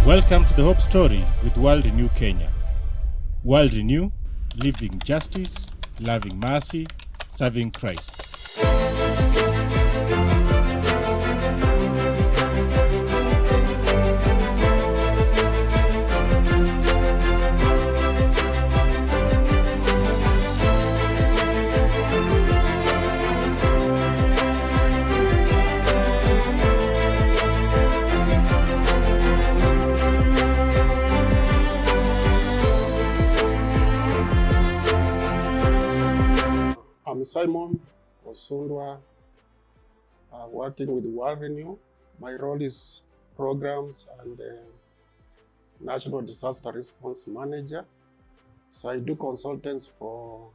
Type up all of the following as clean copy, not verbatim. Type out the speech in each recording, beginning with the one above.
Welcome to the Hope Story with World Renew Kenya. World Renew, living justice, loving mercy, serving Christ. I'm Simon Osundwa, working with World Renew. My role is Programs and National Disaster Response Manager. So I do consultants for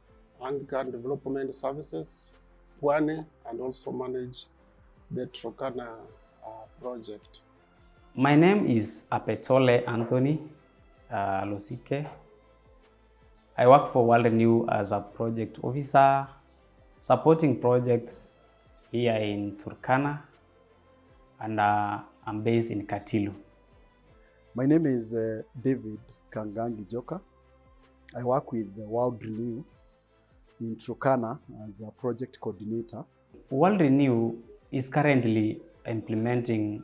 Anglican Development Services, Pwani, and also manage the Turkana project. My name is Apetole Anthony Losike. I work for World Renew as a project officer, supporting projects here in Turkana, and I'm based in Katilu. My name is David Kangangi Joka. I work with World Renew in Turkana as a project coordinator. World Renew is currently implementing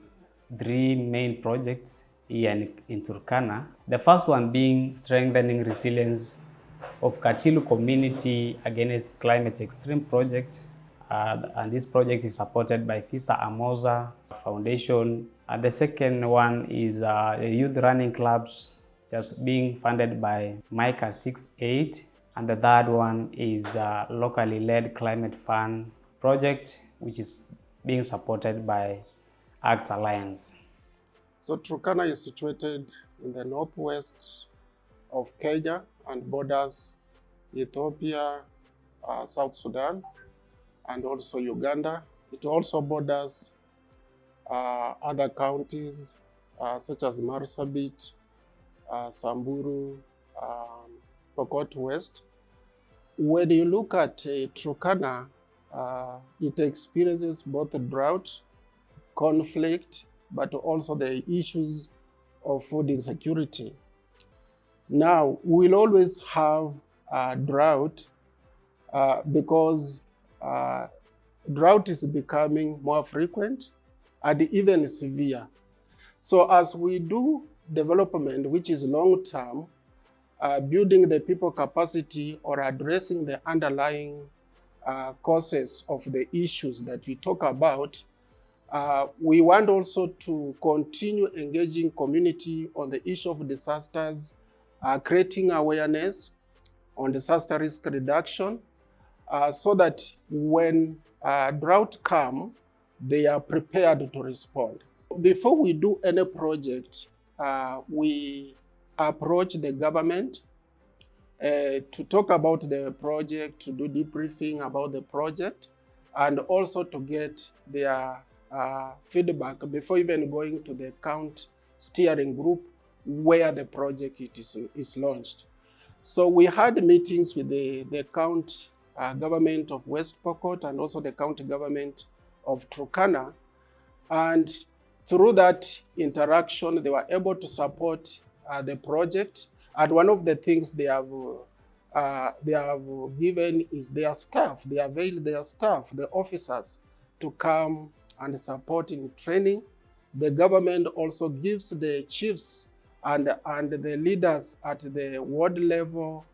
3 main projects here in Turkana. The first one being strengthening resilience of Katilu community against climate extreme project, and this project is supported by Fista Amoza Foundation. The second one is youth running clubs, just being funded by Micah 68, and the third one is locally led climate fund project, which is being supported by Act Alliance. So Turkana is situated in the northwest of Kenya and borders Ethiopia, South Sudan, and also Uganda. It also borders other counties such as Marsabit, Samburu, Pokot West. When you look at Turkana, it experiences both drought, conflict, but also the issues of food insecurity. Now, we'll always have drought because drought is becoming more frequent and even severe. So as we do development, which is long-term, building the people capacity or addressing the underlying causes of the issues that we talk about, we want also to continue engaging community on the issue of disasters, creating awareness on disaster risk reduction, so that when drought come, they are prepared to respond. Before we do any project, we approach the government to talk about the project, to do debriefing about the project, and also to get their feedback before even going to the account steering group where the project is launched. So we had meetings with the county government of West Pokot and also the county government of Turkana. And through that interaction, they were able to support the project. And one of the things they have given is their staff. They availed their staff, the officers, to come and support in training. The government also gives the chiefs and the leaders at the ward level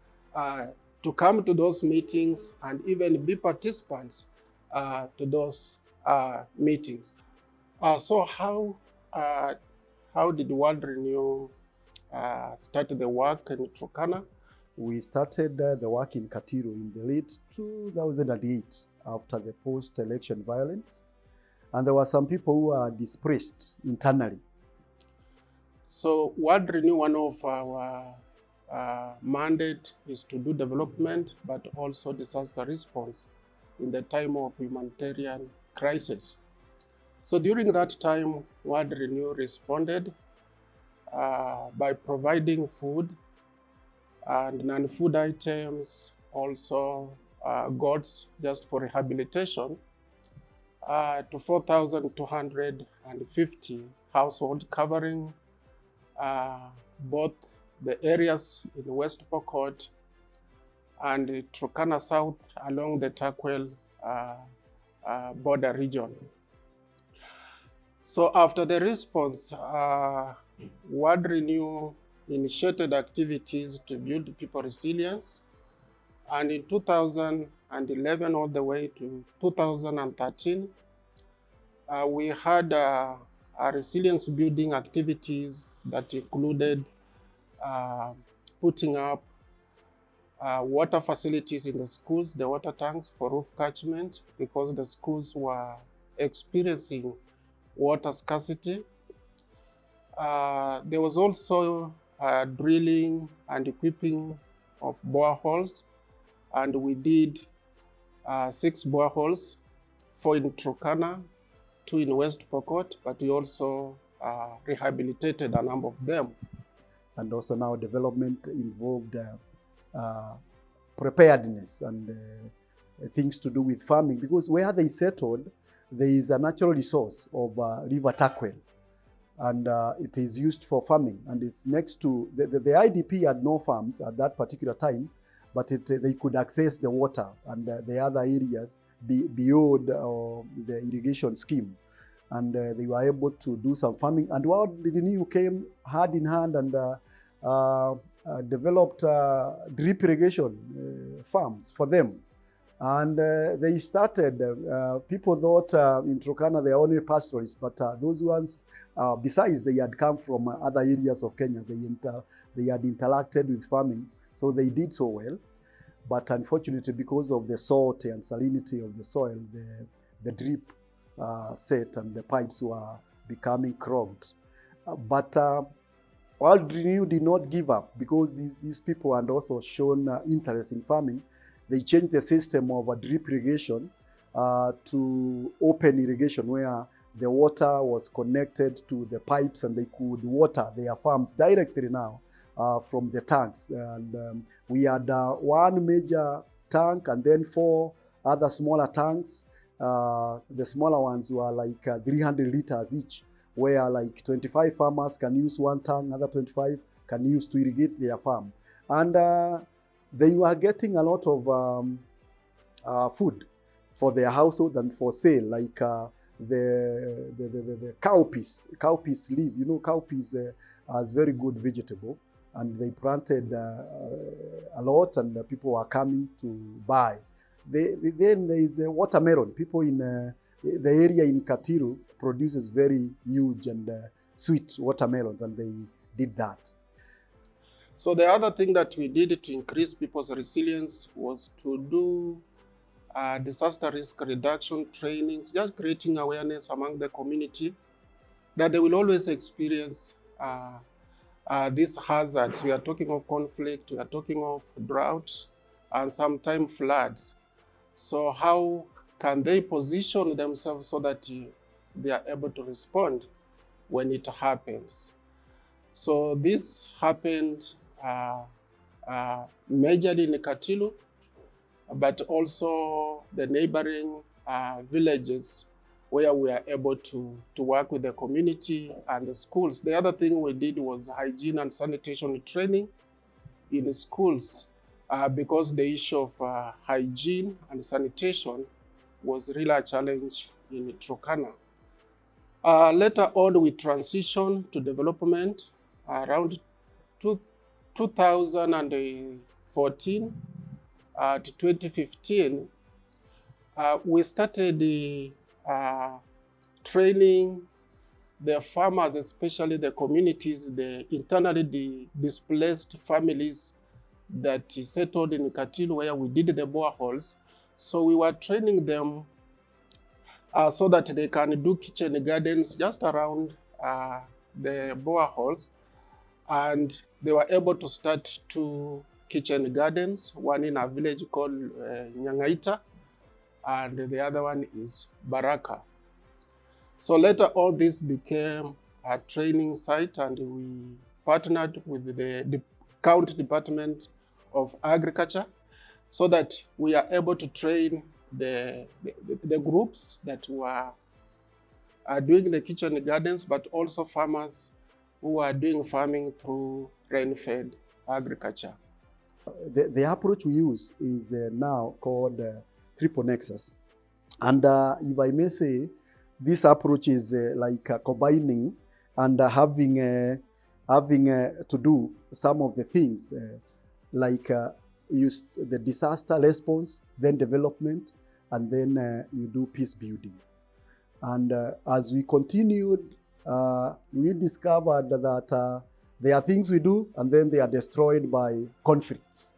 to come to those meetings and even be participants to those meetings. So how did World Renew start the work in Turkana? We started the work in Katilu in the late 2008 after the post-election violence. And there were some people who were displaced internally. So World Renew, one of our mandate is to do development, but also disaster response in the time of humanitarian crisis. So during that time, World Renew responded by providing food and non-food items, also goats just for rehabilitation, to 4,250 households, covering both the areas in West Pokot and Turkana South along the Turkwel border region. So after the response, World Renew initiated activities to build people resilience. And in 2011 all the way to 2013, we had resilience building activities that included putting up water facilities in the schools, the water tanks for roof catchment, because the schools were experiencing water scarcity. There was also drilling and equipping of boreholes, and we did 6 boreholes, 4 in Turkana, 2 in West Pokot, but we also rehabilitated a number of them. And also now development involved preparedness and things to do with farming, because where they settled, there is a natural resource of River Turkwel, and it is used for farming, and it's next to, the IDP had no farms at that particular time, but they could access the water and the other areas beyond the irrigation scheme, and they were able to do some farming. And World Renew came hand in hand and developed drip irrigation farms for them. And they started, people thought in Turkana they are only pastoralists, but those ones, besides they had come from other areas of Kenya, they had interacted with farming, so they did so well. But unfortunately, because of the salt and salinity of the soil, the drip set and the pipes were becoming clogged. But World Renew did not give up, because these people had also shown interest in farming. They changed the system of a drip irrigation to open irrigation, where the water was connected to the pipes and they could water their farms directly now from the tanks. And we had 1 major tank and then 4 other smaller tanks. The smaller ones were like 300 liters each, where like 25 farmers can use 1 tank, another 25 can use to irrigate their farm. And they were getting a lot of food for their household and for sale, like the cowpeas leaf. You know, cowpeas is very good vegetable, and they planted a lot, and people were coming to buy. Then there is a watermelon. People in the area in Katilu produces very huge and sweet watermelons, and they did that. So the other thing that we did to increase people's resilience was to do disaster risk reduction trainings, just creating awareness among the community that they will always experience these hazards. We are talking of conflict, we are talking of drought, and sometimes floods. So how can they position themselves so that they are able to respond when it happens? So this happened majorly in Katilu, but also the neighboring villages, where we are able to work with the community and the schools. The other thing we did was hygiene and sanitation training in the schools, because the issue of hygiene and sanitation was really a challenge in Turkana. Later on, we transitioned to development around 2014 to 2015. We started training the farmers, especially the communities, the internally displaced families that settled in Katilu, where we did the boreholes. So we were training them so that they can do kitchen gardens just around the boreholes. And they were able to start 2 kitchen gardens, one in a village called Nyangaita, and the other one is Baraka. So later on, this became a training site, and we partnered with the County Department of Agriculture so that we are able to train the groups that were doing the kitchen gardens, but also farmers who are doing farming through rain-fed agriculture. The approach we use is now called triple nexus. And if I may say, this approach is combining and having to do some of the things use the disaster response, then development, and then you do peace building. And as we continued, we discovered that there are things we do and then they are destroyed by conflicts.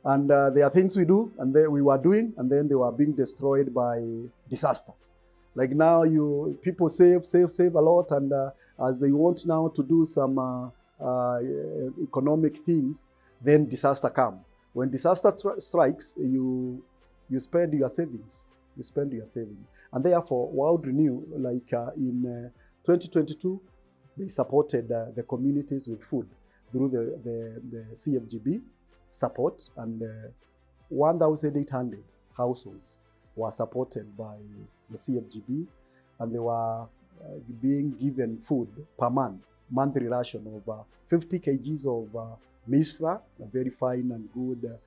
And there are things we do and then we were doing and then they were being destroyed by disaster. Like now people save a lot, and as they want now to do some economic things, then disaster come. When disaster strikes, you spend your savings. You spend your savings. And therefore, World Renew, in 2022, they supported the communities with food through the CFGB support, and 1,800 households were supported by the CFGB, and they were being given food per month, monthly ration of 50 kgs of maize flour, a very fine and good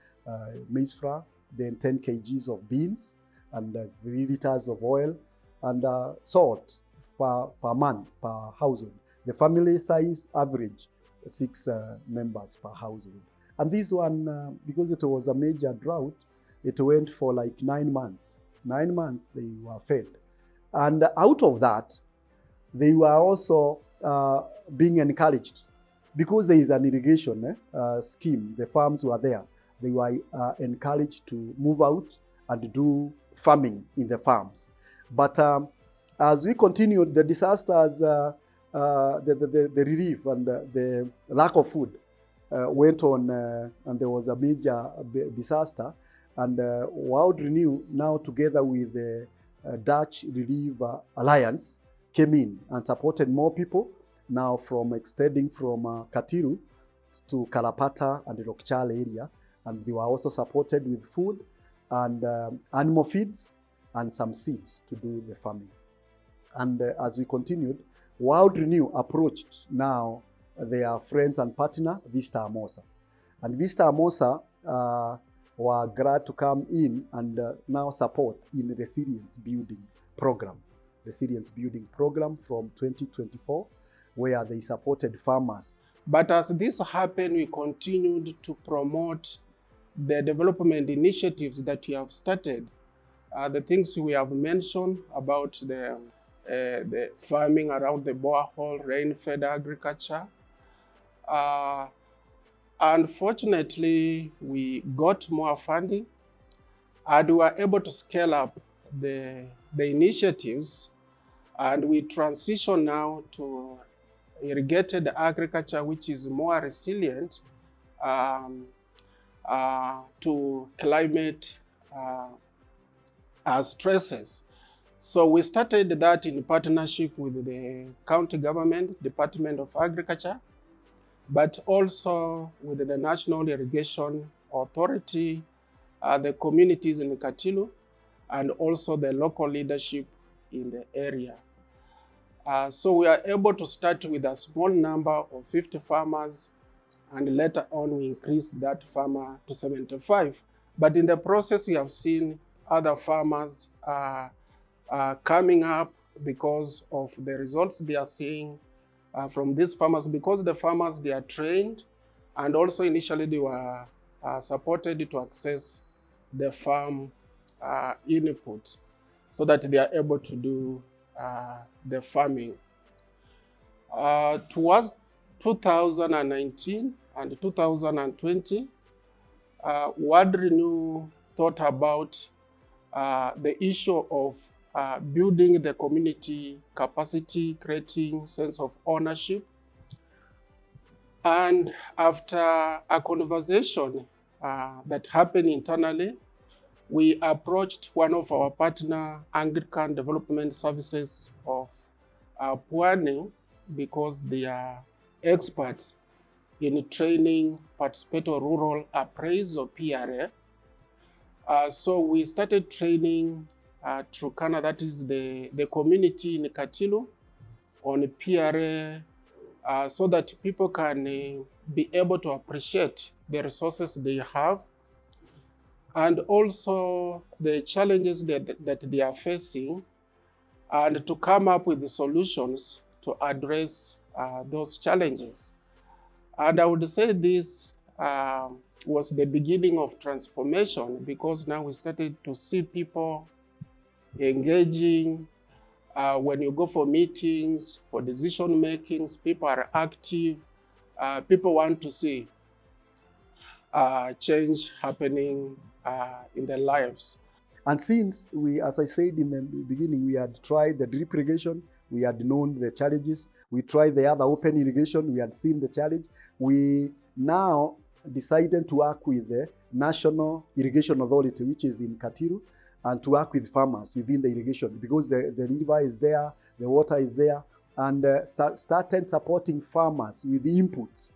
maize flour, then 10 kgs of beans, and 3 liters of oil, and salt per month per household. The family size average 6 members per household. And this one, because it was a major drought, it went for like 9 months. 9 months they were fed. And out of that, they were also being encouraged, because there is an irrigation scheme, the farms were there. They were encouraged to move out and do farming in the farms. But as we continued, the disasters, the relief and the lack of food went on, and there was a major disaster. And World Renew, now together with the Dutch Relief Alliance, came in and supported more people, now extending from Katilu to Kalapata and the Rokchal area. And they were also supported with food and animal feeds and some seeds to do the farming. And as we continued, World Renew approached now their friends and partner, Vista Amosa. And Vista Amosa were glad to come in and now support in resilience building program from 2024, where they supported farmers. But as this happened, we continued to promote the development initiatives that we have started. The things we have mentioned about the farming around the borehole, rain-fed agriculture. Unfortunately, we got more funding and we were able to scale up the initiatives, and we transition now to irrigated agriculture, which is more resilient to climate stresses. So we started that in partnership with the county government, Department of Agriculture, but also with the National Irrigation Authority, the communities in Katilu, and also the local leadership in the area. So we are able to start with a small number of 50 farmers, and later on we increased that farmer to 75. But in the process, we have seen other farmers coming up because of the results they are seeing from these farmers, because the farmers, they are trained, and also initially they were supported to access the farm inputs so that they are able to do the farming. Towards 2019 and 2020, World Renew thought about the issue of building the community capacity, creating sense of ownership. And after a conversation that happened internally, we approached one of our partner, Anglican Development Services of Pwani, because they are experts in training participatory rural appraisal, PRA. So we started training Turkana, that is the community in Katilu, on PRA so that people can be able to appreciate the resources they have, and also the challenges that they are facing, and to come up with the solutions to address those challenges. And I would say this was the beginning of transformation, because now we started to see people engaging. When you go for meetings, for decision makings, people are active. People want to see change happening in their lives. And since we, as I said in the beginning, we had tried the drip irrigation, we had known the challenges. We tried the other open irrigation, we had seen the challenge. We now decided to work with the National Irrigation Authority, which is in Katilu, and to work with farmers within the irrigation, because the river is there, the water is there, and started supporting farmers with the inputs.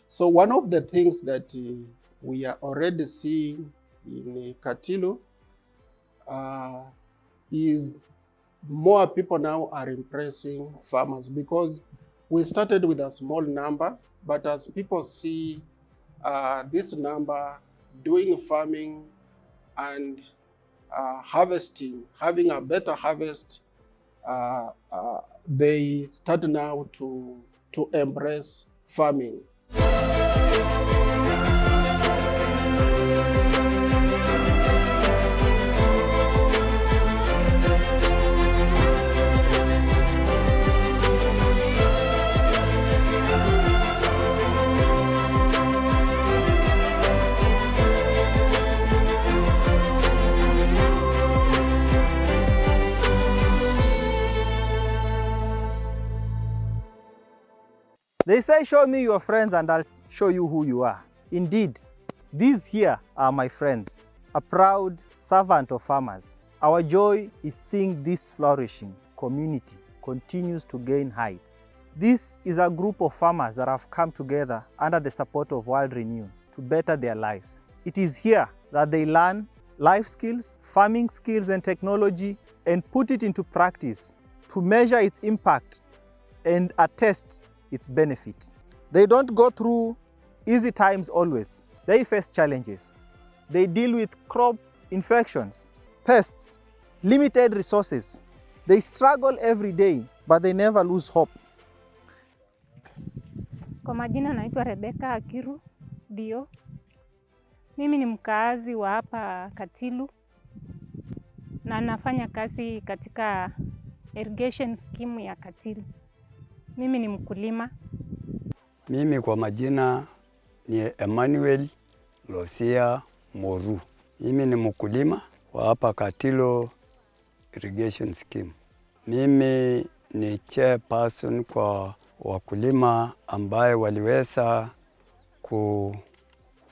So one of the things that we are already seeing in Katilu is more people now are impressing farmers, because we started with a small number, but as people see this number doing farming and harvesting, having a better harvest, they start now to embrace farming. They say, show me your friends and I'll show you who you are. Indeed, these here are my friends, a proud servant of farmers. Our joy is seeing this flourishing community continues to gain heights. This is a group of farmers that have come together under the support of World Renew to better their lives. It is here that they learn life skills, farming skills and technology, and put it into practice to measure its impact and attest its benefit. They don't go through easy times always. They face challenges. They deal with crop infections, pests, limited resources. They struggle every day, but they never lose hope. Kwa majina naitwa Rebecca Akiru Dio. Mimi ni mkaazi wa hapa Katilu na nafanya kazi katika irrigation scheme ya Katilu. Mimi ni mkulima. Mimi kwa majina ni Emmanuel Losia Moru. Mimi ni mkulima wa hapa Katilu irrigation scheme. Mimi ni chairperson kwa wakulima ambaye waliweza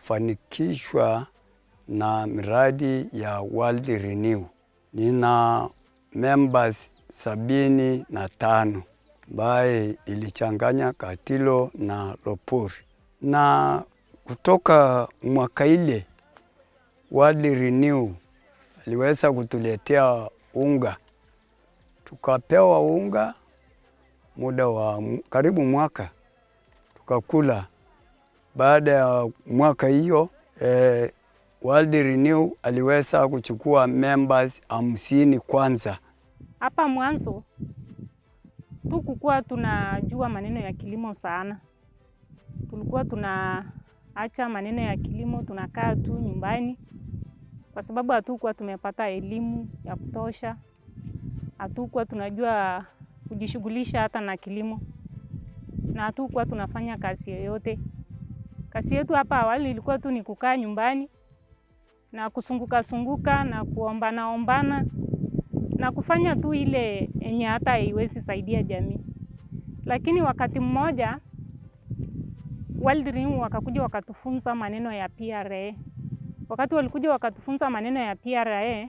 kufanikishwa na miradi ya World Renew. Nina members 75 ambaye ilichanganya Katilu na Lopori. Na kutoka mwaka ile World Renew aliweza kutuletea unga. Tukapewa unga muda wa karibu mwaka. Tukakula. Baada ya mwaka hiyo World Renew aliweza kuchukua members 50 kwanza. Hapa mwanzo tukukuwa tunajua maneno ya kilimo sana. Tulikuwa tunaacha maneno ya kilimo, tunakaa tu nyumbani kwa sababu hatukuwa tumepata elimu ya kutosha. Hatukuwa tunajua kujishughulisha hata na kilimo. Na hatukuwa tunafanya kazi yoyote. Kazi yetu hapa awali ilikuwa tu ni kukaa nyumbani na kusunguka na kuombana na kufanya tu ile yenye hata haiwezi saidia jamii. Lakini wakati mmoja World Renew wakakuja wakatufunza maneno ya PRA. Wakati walikuja wakatufunza maneno ya PRA,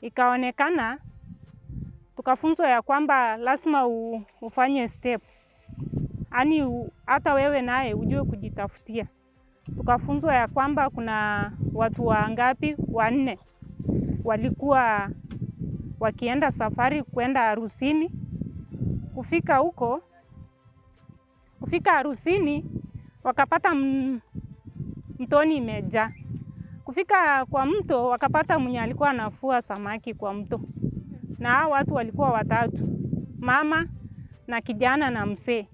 ikaonekana tukafunzwa ya kwamba lazima ufanye step. Yaani hata wewe naye ujue kujitafutia. Tukafunzwa ya kwamba kuna watu wangapi 4 walikuwa wakienda safari kwenda harusini. Kufika huko Kufika harusini wakapata mtoni imejaa. Kufika kwa mto wakapata mwenye alikuwa anafua samaki kwa mto. Na hao watu walikuwa watatu, mama na kijana na mzee.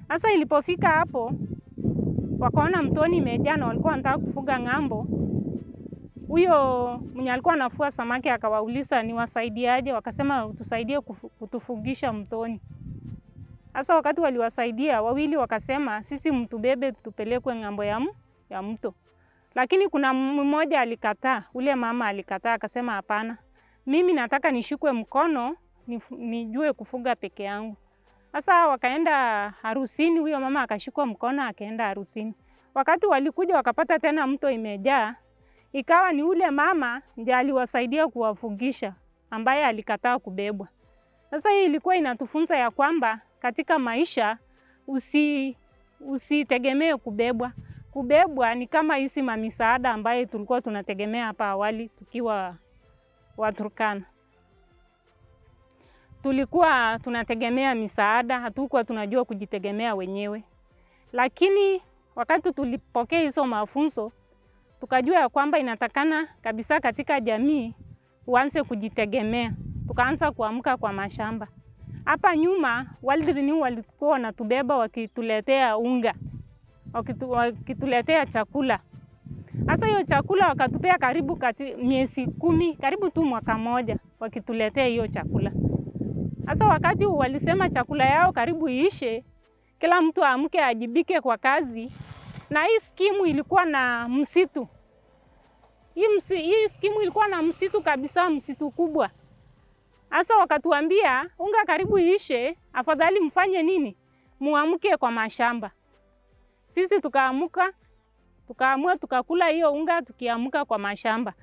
Sasa ilipofika hapo wakaona mtoni imejaa na walikuwa wanataka kufuga ng'ambo. Huyo mwenye alikuwa anafua samaki akawauliza ni wasaidiaje, wakasema utusaidie kutufugisha mtoni. Sasa wakati waliwasaidia, wawili wakasema sisi mtubebe tupelekwe ng'ambo ya mto. Lakini kuna mmoja alikataa, ule mama alikataa akasema hapana. Mimi nataka nishikwe mkono nijue kufuga peke yangu. Sasa wakaenda harusini, huyo mama akashikwa mkono akaenda harusini. Wakati walikuja wakapata tena mto imejaa, ikawa ni ule mama ndiye aliwasaidia kuwafugisha ambaye alikataa kubebwa. Sasa hii ilikuwa inatufunza ya kwamba katika maisha usitegemee kubebwa. Kubebwa ni kama hizi mamisaada ambaye tulikuwa tunategemea hapa awali tukiwa Waturkana. Tulikuwa tunategemea misaada, hatukuwa tunajua kujitegemea wenyewe. Lakini wakati tulipokea hizo mafunzo, tukajua ya kwamba inatakana kabisa katika jamii uanze kujitegemea. Tukaanza kuamka kwa mashamba. Hapa nyuma World Renew walikuwa wanatubeba wakituletea unga, wakituletea chakula. Sasa hiyo chakula wakatupea karibu miezi 10, karibu tu mwaka moja wakituletea hiyo chakula. Sasa wakati walisema chakula yao karibu iishe, kila mtu aamke ajibike kwa kazi, na hii skimu ilikuwa na msitu. Hii skimu ilikuwa na msitu kabisa, msitu kubwa. Sasa wakatuambia unga karibu iishe, afadhali mfanye nini? Muamke kwa mashamba. Sisi tukaamua tukakula hiyo unga tukiamka kwa mashamba.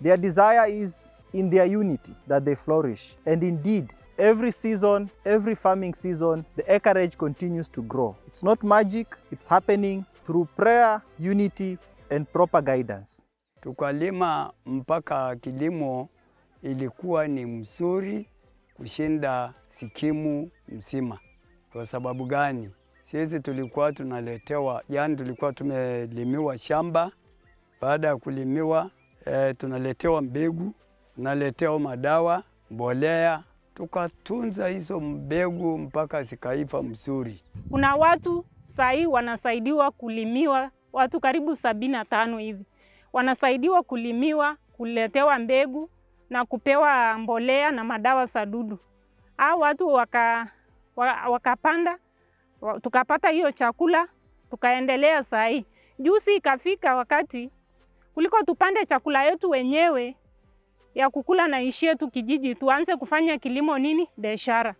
Their desire is in their unity that they flourish. And indeed, every season, every farming season, the acreage continues to grow. It's not magic, it's happening through prayer, unity, and proper guidance. Tukalima mpaka kilimo ilikuwa ni mzuri kushinda skimu mzima. Kwa sababu gani? Sisi tulikuwa tunaletewa, yani tulikuwa tumelimiwa shamba. Baada ya kulimiwa, tunaletewa mbegu, tunaletewa madawa, mbolea. Tukatunza hizo mbegu mpaka zikaiva mzuri. Kuna watu sahi wanasaidiwa kulimiwa, watu karibu 75 hivi. Wanasaidiwa kulimiwa, kuletewa mbegu na kupewa mbolea na madawa sadudu. Hao watu wakapanda, tukapata hiyo chakula, tukaendelea sahi. Juzi ikafika wakati kuliko tupande chakula yetu wenyewe ya kukula na ishi yetu kijiji, tuanze kufanya kilimo nini? Biashara.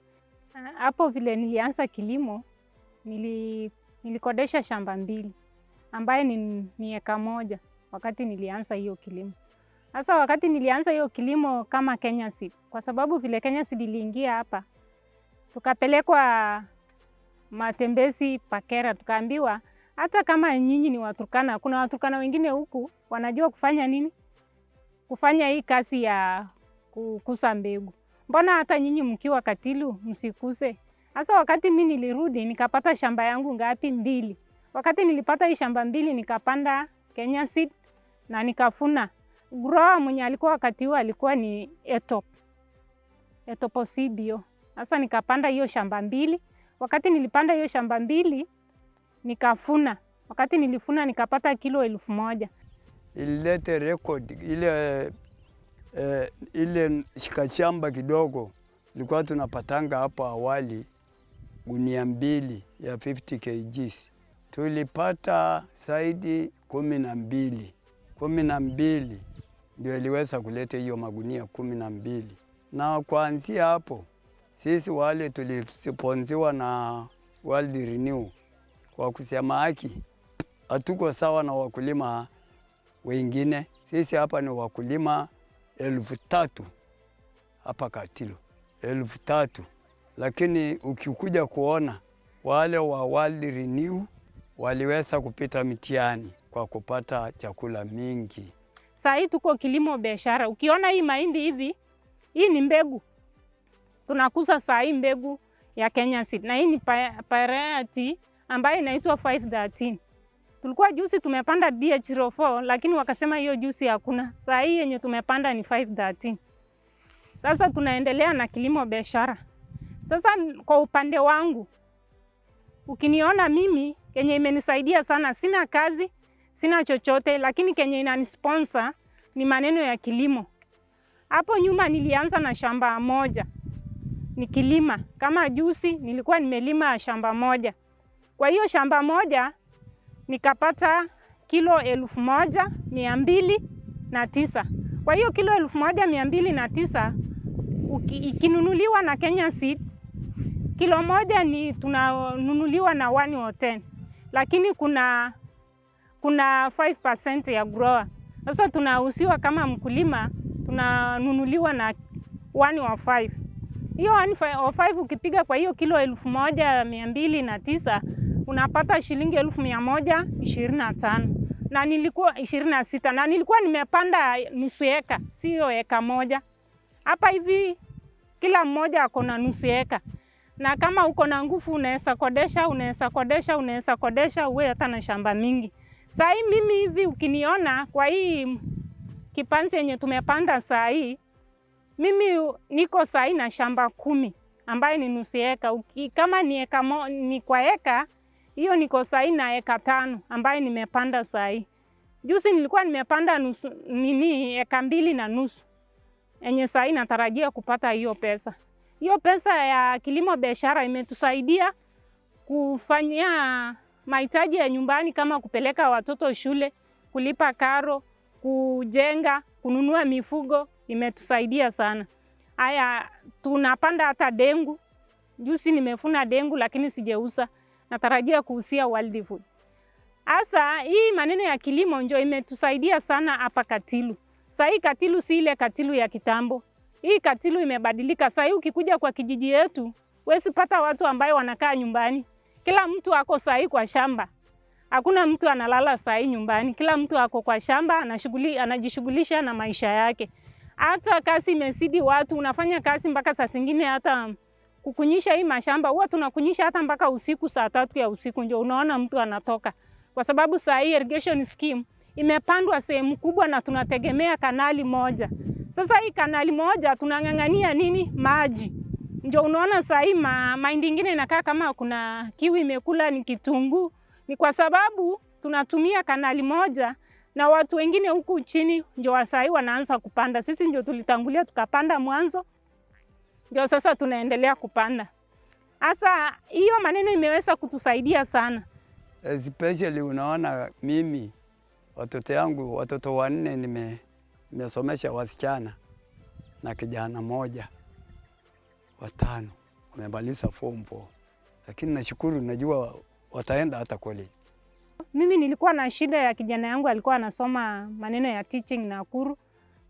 Hapo vile nilianza kilimo, nilikodesha shamba 2 ambaye ni eka 1 wakati nilianza hiyo kilimo. Sasa wakati nilianza hiyo kilimo kama Kenya Seed, kwa sababu vile Kenya Seed iliingia hapa, tukapelekwa matembezi Pakera, tukaambiwa hata kama nyinyi ni Waturkana, kuna Waturkana wengine huku wanajua kufanya nini? Kufanya hii kazi ya kukusa mbegu. Mbona hata nyinyi mkiwa Katilu msikuse? Sasa wakati mimi nilirudi nikapata shamba yangu ngapi? 2. Wakati nilipata hii shamba 2 nikapanda Kenya Seed na nikafuna. Grower mwenye alikuwa wakati huo alikuwa ni Etopocibio. Sasa nikapanda hiyo shamba 2. Wakati nilipanda hiyo shamba 2 nikafuna. Wakati nilifuna nikapata kilo 1000. Ilete record ile shikashamba kidogo ilikuwa tunapatanga hapo awali gunia 2 ya 50 kgs. Tulipata zaidi 12 ndio iliweza kuleta hiyo magunia 12. Na kuanzia hapo sisi wale tulisponsiwa na World Renew kwa kusema haki hatuko sawa na wakulima wengine. Sisi hapa ni wakulima 3,000 hapa Katilu, 3,000. Lakini ukikuja kuona wale wa World Renew waliweza kupita mitihani kwa kupata chakula mingi. Sasa tuko kilimo biashara. Ukiona hii mahindi hivi, hii ni mbegu. Tunakuza sasa hii mbegu ya Kenya Seed. Na hii ni variety ambayo inaitwa 513. Tulikuwa juzi tumepanda DH04 lakini wakasema hiyo juzi hakuna. Saa hii yenye tumepanda ni 513. Sasa tunaendelea na kilimo biashara. Sasa kwa upande wangu, ukiniona mimi kenye imenisaidia sana, sina kazi, sina chochote, lakini kenye inanisponsor ni maneno ya kilimo. Hapo nyuma nilianza na shamba moja. Nikilima. Kama juzi nilikuwa nimelima shamba moja. Kwa hiyo shamba moja nikapata kilo 1,209. Kwa hiyo kilo 1,209 ikinunuliwa na Kenya Seed, kilo moja ni tunanunuliwa na 110. Lakini kuna 5% ya grower. Sasa tunahusiwa kama mkulima, tunanunuliwa na 105. Hiyo 105 ukipiga kwa hiyo kilo 1,209 unapata shilingi 1,125. Na nilikuwa 26 na nilikuwa nimepanda nusu eka, sio eka moja. Hapa hivi kila mmoja ako na nusu eka. Na kama uko na nguvu unaweza kodesha uwe hata na shamba mingi. Saa hii mimi hivi ukiniona kwa hii kipanzi yenye tumepanda saa hii, mimi niko saa hii na shamba 10 ambayo ni nusu eka. Kama ni ni kwa eka, hiyo niko saa hii na eka 5 ambayo nimepanda saa hii. Juzi nilikuwa nimepanda nusu eka 2.5. Yenye saa hii natarajia kupata hiyo pesa. Hiyo pesa ya kilimo biashara imetusaidia kufanyia mahitaji ya nyumbani kama kupeleka watoto shule, kulipa karo, kujenga, kununua mifugo, imetusaidia sana. Haya, tunapanda hata dengu. Juzi nimefuna dengu lakini sijeuza. Natarajia kuhusia World Food. Asa hii maneno ya kilimo ndio imetusaidia sana hapa Katilu. Sasa hii Katilu si ile Katilu ya kitambo. Hii Katilu imebadilika. Sasa hii ukikuja kwa kijiji yetu, wewe sipata watu ambao wanakaa nyumbani. Kila mtu ako saa hii kwa shamba. Hakuna mtu analala saa hii nyumbani. Kila mtu ako kwa shamba, anajishughulisha na maisha yake. Hata kazi imezidi watu, unafanya kazi mpaka saa zingine hata kukunyisha hii mashamba. Huwa tunakunyisha hata mpaka usiku saa 3 ya usiku ndio unaona mtu anatoka. Kwa sababu saa hii irrigation scheme imepandwa sehemu kubwa na tunategemea kanali moja. Sasa hii kanali moja tunang'ang'ania nini? Maji. Ndio unaona saa hii mahindi ingine inakaa kama kuna kiwi imekula ni kitunguu. Ni kwa sababu tunatumia kanali moja na watu wengine huku chini ndio saa hii wanaanza kupanda. Sisi ndio tulitangulia tukapanda mwanzo. Ndio sasa tunaendelea kupanda. Sasa hiyo maneno imeweza kutusaidia sana. Especially unaona mimi watoto yangu, watoto 4 nimesomesha wasichana na kijana moja, 5 wamemaliza form 4. Lakini nashukuru, najua wataenda hata college. Mimi nilikuwa na shida ya kijana yangu, alikuwa anasoma maneno ya teaching Nakuru.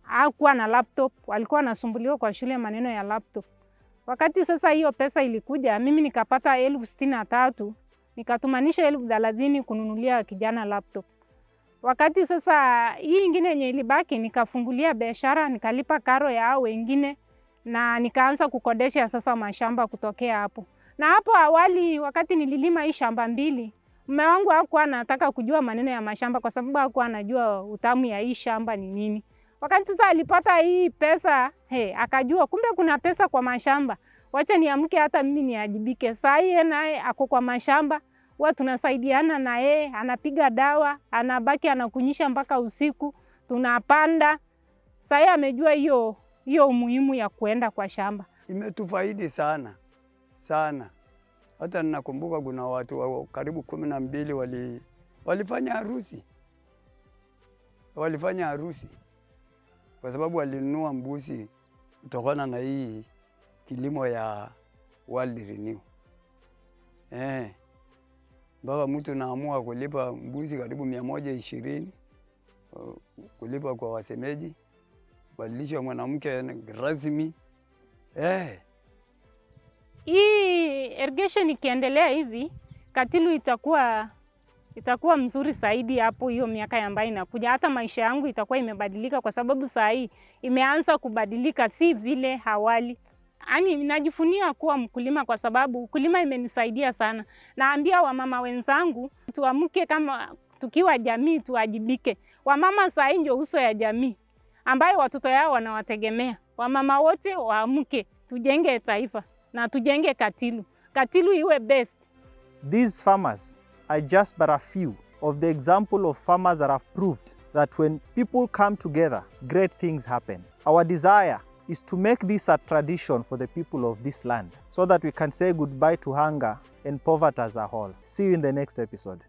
Hakuwa na laptop, alikuwa anasumbuliwa kwa shule maneno ya laptop. Wakati sasa hiyo pesa ilikuja, mimi nikapata 63,000, nikatumanisha 30,000 kununulia kijana laptop. Wakati sasa hii ingine yenye ilibaki nikafungulia biashara, nikalipa karo ya hao wengine na nikaanza kukodesha sasa mashamba kutokea hapo. Na hapo awali wakati nililima hii shamba 2, mume wangu hakuwa anataka kujua maneno ya mashamba kwa sababu hakuwa anajua utamu ya hii shamba ni nini. Wakati sasa alipata hii pesa, akajua kumbe kuna pesa kwa mashamba. Wacha niamke hata mimi niajibike. Saa hii naye ako kwa mashamba, huwa tunasaidiana na yeye, anapiga dawa, anabaki anakunyisha mpaka usiku, tunapanda. Saa hii amejua hiyo umuhimu ya kuenda kwa shamba. Imetufaidi sana. Sana. Hata ninakumbuka kuna watu karibu 12 walifanya harusi. Walifanya harusi kwa sababu walinunua mbuzi kutokana na hii kilimo ya World Renew. Baba mtu naamua kulipa mbuzi karibu 120, kulipa kwa wasemeji, badilisha mwanamke rasmi. Hii irrigation ikiendelea hivi, Katilu itakuwa mzuri zaidi hapo hiyo miaka ambayo inakuja. Hata maisha yangu itakuwa imebadilika kwa sababu saa hii imeanza kubadilika, si vile awali. Yaani najivunia kuwa mkulima kwa sababu ukulima imenisaidia sana. Naambia wamama wenzangu tuamke, kama tukiwa jamii tuwajibike. Wamama saa hii ndio uso ya jamii ambayo watoto yao wanawategemea. Wamama wote waamke, tujenge taifa na tujenge Katilu. Katilu iwe best. These farmers are just but a few of the example of farmers that have proved that when people come together, great things happen. Our desire is to make this a tradition for the people of this land so that we can say goodbye to hunger and poverty as a whole. See you in the next episode.